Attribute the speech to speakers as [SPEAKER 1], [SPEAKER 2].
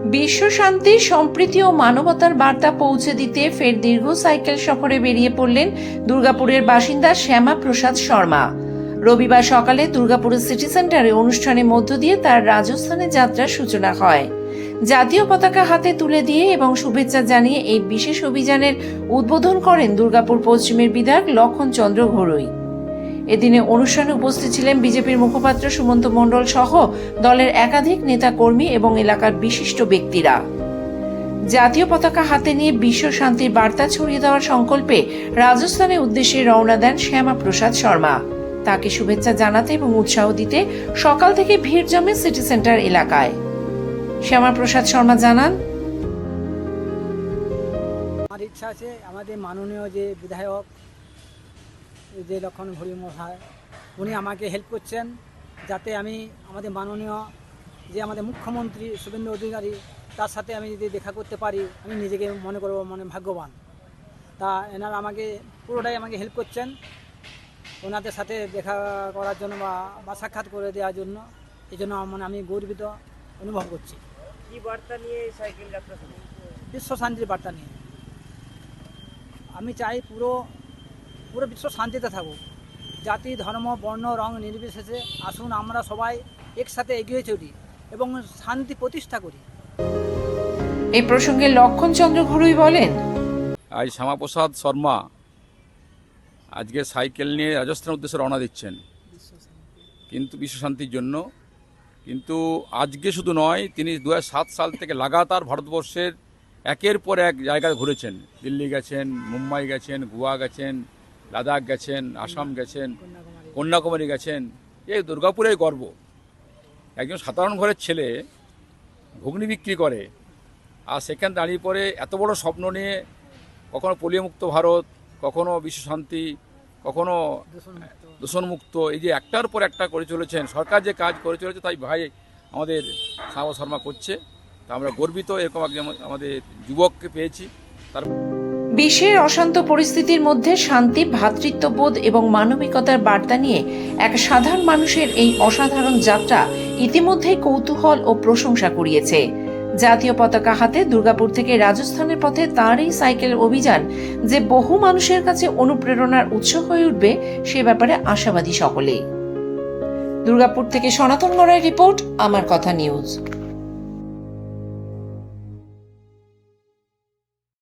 [SPEAKER 1] বিশ্ব শান্তি, সম্প্রীতি ও মানবতার বার্তা পৌঁছে দিতে ফের দীর্ঘ সাইকেল সফরে বেরিয়ে পড়লেন দুর্গাপুরের বাসিন্দা শ্যামা প্রসাদ শর্মা। রবিবার সকালে দুর্গাপুরের সিটি সেন্টারে অনুষ্ঠানের মধ্য দিয়ে তার রাজস্থানে যাত্রার সূচনা হয়। জাতীয় পতাকা হাতে তুলে দিয়ে এবং শুভেচ্ছা জানিয়ে এই বিশেষ অভিযানের উদ্বোধন করেন দুর্গাপুর পশ্চিমের বিধায়ক লক্ষণ চন্দ্র ঘরুই। এদিনে অনুষ্ঠানে উপস্থিত ছিলেন বিজেপির মুখপাত্র সুমন্ত মণ্ডল সহ দলের একাধিক নেতা কর্মী এবং এলাকার বিশিষ্ট ব্যক্তিরা। জাতীয় পতাকা হাতে নিয়ে বিশ্ব শান্তির বার্তা ছড়িয়ে দেওয়ার সংকল্পে রাজস্থানের উদ্দেশ্যে রওনা দেন শ্যামা প্রসাদ শর্মা। তাকে শুভেচ্ছা জানাতে এবং উৎসাহ দিতে সকাল থেকে ভিড় জমে সিটি সেন্টার এলাকায়। শ্যামা প্রসাদ শর্মা জানান,
[SPEAKER 2] আমার ইচ্ছা আছে আমাদের মাননীয় যে বিধায়ক যে লক্ষণ ঘড়ি মহাশয়, উনি আমাকে হেল্প করছেন যাতে আমি আমাদের মাননীয় যে আমাদের মুখ্যমন্ত্রী শুভেন্দু অধিকারী তার সাথে আমি যদি দেখা করতে পারি আমি নিজেকে মনে করব ভাগ্যবান। তা এনারা আমাকে পুরোটাই আমাকে হেল্প করছেন ওনাদের সাথে দেখা করার জন্য বা সাক্ষাৎ করে দেওয়ার জন্য। এই জন্য আমি গর্বিত অনুভব করছি।
[SPEAKER 3] কি বার্তা নিয়ে সাইকেল যাত্রা শুরু?
[SPEAKER 2] বিশ্ব শান্তির বার্তা নিয়ে। আমি চাই পুরো বিশ্ব শান্তিতে থাকুক, জাতি ধর্ম বর্ণ রং নির্বিশেষে আসুন আমরা সবাই একসাথে এগিয়ে চলি এবং শান্তি প্রতিষ্ঠা করি।
[SPEAKER 1] এই প্রসঙ্গে লক্ষণ চন্দ্র ঘরুই বলেন,
[SPEAKER 4] আজ শ্যামাপ্রসাদ শর্মা আজকে সাইকেল নিয়ে রাজস্থানের উদ্দেশ্যে রওনা দিচ্ছেন কিন্তু বিশ্ব শান্তির জন্য। কিন্তু আজকে শুধু নয়, তিনি 2007 সাল থেকে লাগাতার ভারতবর্ষের একের পর এক জায়গায় ঘুরেছেন। দিল্লি গেছেন, মুম্বাই গেছেন, গোয়া গেছেন, লাদাখ গেছেন, আসাম গেছেন, কন্যাকুমারী গেছেন। এই দুর্গাপুরের গর্ব। একজন সাধারণ ঘরের ছেলে ঘুগনি বিক্রি করে আর সেখানে দাঁড়িয়ে পড়ে এত বড় স্বপ্ন নিয়ে, কখনো পোলিওমুক্ত ভারত, কখনো বিশ্ব শান্তি, কখনো দূষণমুক্ত, এই যে একটার পর একটা করে চলেছেন। সরকার যে কাজ করে চলেছে তাই ভাই আমাদের শ্যামা শর্মা করছে। তা আমরা গর্বিত এরকম একজন আমাদের যুবককে পেয়েছি। তার
[SPEAKER 1] বিশ্বের অশান্ত পরিস্থিতির মধ্যে শান্তি, ভ্রাতৃত্ববোধ এবং মানবিকতার বার্তা নিয়ে এক সাধারণ মানুষের এই অসাধারণ যাত্রা ইতিমধ্যেই কৌতূহল ও প্রশংসা কুড়িয়েছে। জাতীয় পতাকা হাতে দুর্গাপুর থেকে রাজস্থানের পথে তাঁর এই সাইকেল অভিযান যে বহু মানুষের কাছে অনুপ্রেরণার উৎস হয়ে উঠবে সে ব্যাপারে আশাবাদী সকলেই। দুর্গাপুর থেকে সনাতন গড়াই রিপোর্ট, আমার কথা নিউজ।